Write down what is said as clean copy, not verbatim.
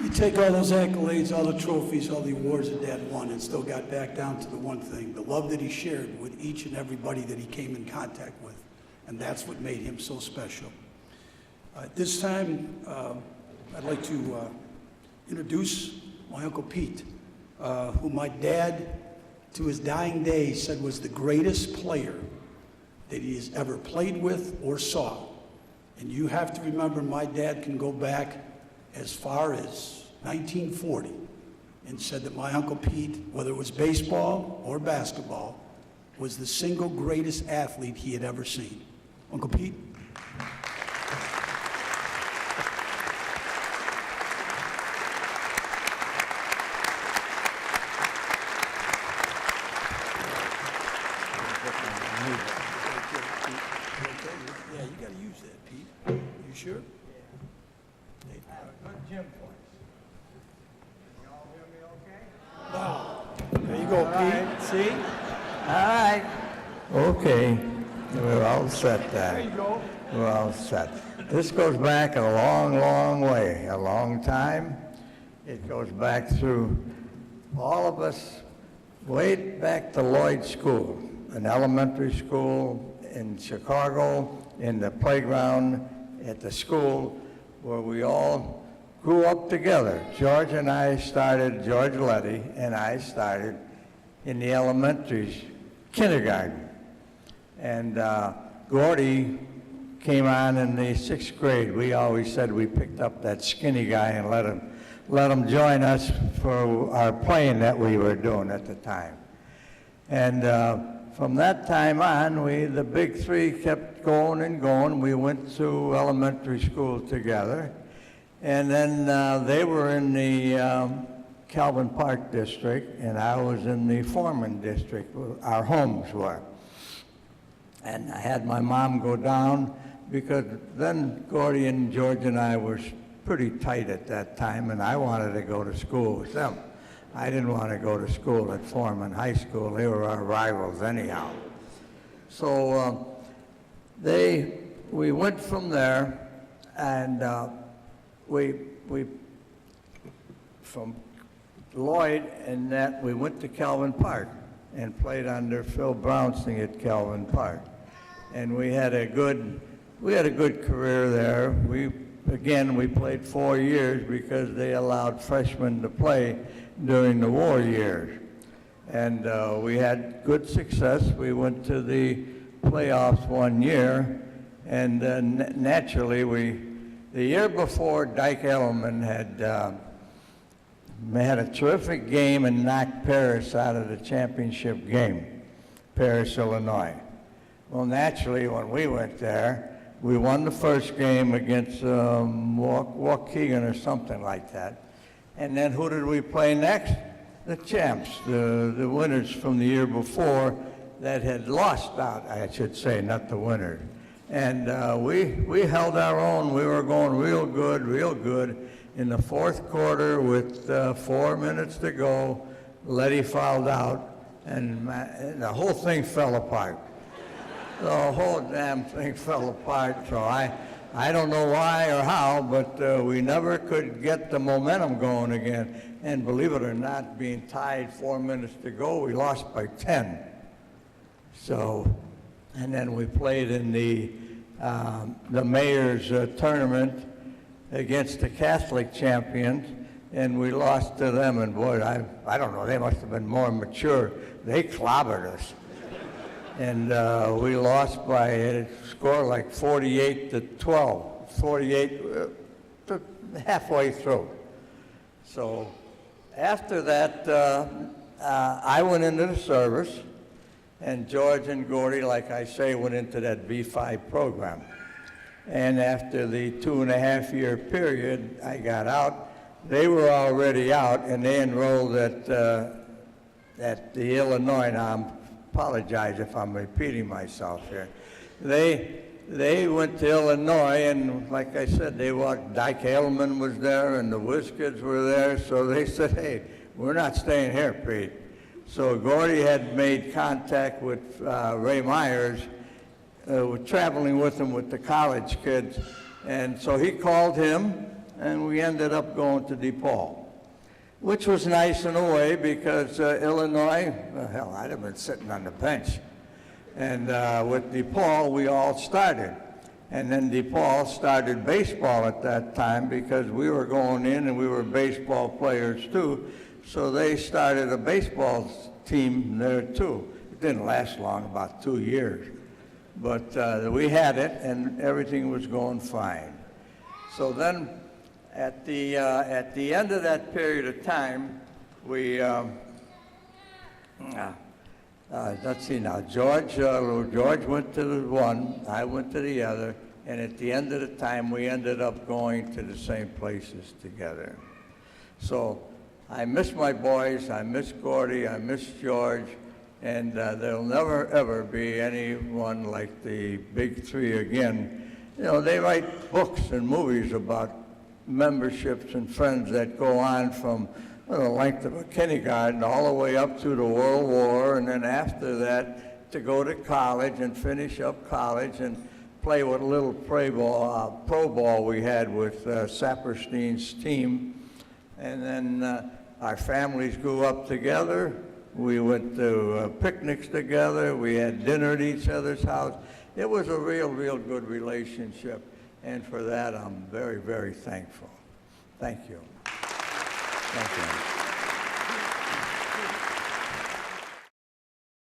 You take all those accolades, all the trophies, all the awards that Dad won, and still got back down to the one thing, the love that he shared with each and everybody that he came in contact with. And that's what made him so special. At this time, I'd like to introduce my Uncle Pete, who my dad, to his dying day, said was the greatest player that he has ever played with or saw. And you have to remember, my dad can go back as far as 1940 and said that my Uncle Pete, whether it was baseball or basketball, was the single greatest athlete he had ever seen. Uncle Pete? Yeah, you got to use that, Pete. You sure? Good gym place. You all hear me okay? Wow. There you go, Pete. See? All right. Okay. We're all set There there. you go. We're all set. This goes back a long, long way, a long time. It goes back through all of us, way back to Lloyd School, an elementary school in Chicago, in the playground at the school where we all grew up together. George and I started, George Letty and I started in the elementary kindergarten. And Gordie came on in the 6th grade. We always said we picked up that skinny guy and let him join us for our playing that we were doing at the time. And from that time on, the big three kept going and going. We went to elementary school together. And then they were in the Calvin Park district, and I was in the Foreman district, where our homes were. And I had my mom go down, because then Gordie and George and I were pretty tight at that time, and I wanted to go to school with them. I didn't want to go to school at Foreman High School. They were our rivals anyhow. So we went from there, and we from Lloyd and that we went to Calvin Park and played under Phil Brownsing at Calvin Park. And we had a good career there. We played 4 years because they allowed freshmen to play during the war years. And we had good success. We went to the playoffs 1 year, and naturally the year before, Dyke Elliman had a terrific game and knocked Paris out of the championship game, Paris, Illinois. Well, naturally, when we went there, we won the first game against Waukegan or something like that. And then who did we play next? The champs, the winners from the year before that had lost out, I should say, not the winners. And we held our own. We were going real good. In the fourth quarter with 4 minutes to go, Letty fouled out, and the whole thing fell apart. The whole damn thing fell apart. So I don't know why or how, but we never could get the momentum going again. And believe it or not, being tied 4 minutes to go, we lost by 10. So, and then we played in the mayor's tournament against the Catholic champions, and we lost to them. And boy, I don't know, they must have been more mature. They clobbered us. And we lost by a score like 48-12, 48 halfway through. So after that, I went into the service, and George and Gordie, like I say, went into that V5 program. And after the 2.5-year period, I got out. They were already out, and they enrolled at the Illinois. Now, I apologize if I'm repeating myself here. They went to Illinois, and like I said, they walked. Dyke Elliman was there, and the Whiz Kids were there. So they said, "Hey, we're not staying here, Pete." So Gordie had made contact with Ray Myers, traveling with him with the college kids, and so he called him and we ended up going to DePaul, which was nice in a way because Illinois, well, hell, I'd have been sitting on the bench. And with DePaul, we all started. And then DePaul started baseball at that time because we were going in and we were baseball players too. So they started a baseball team there too. It didn't last long, about 2 years. But we had it and everything was going fine. So then at the end of that period of time, we, let's see now, George went to the one, I went to the other, and at the end of the time, we ended up going to the same places together. So I miss my boys, I miss Gordie, I miss George, and there'll never, ever be anyone like the big three again. You know, they write books and movies about memberships and friends that go on from the length of a kindergarten all the way up to the World War, and then after that to go to college and finish up college and play what little pro ball we had with Saperstein's team. And then our families grew up together. We went to picnics together. We had dinner at each other's house. It was a real, real good relationship. And for that, I'm very, very thankful. Thank you. Thank you.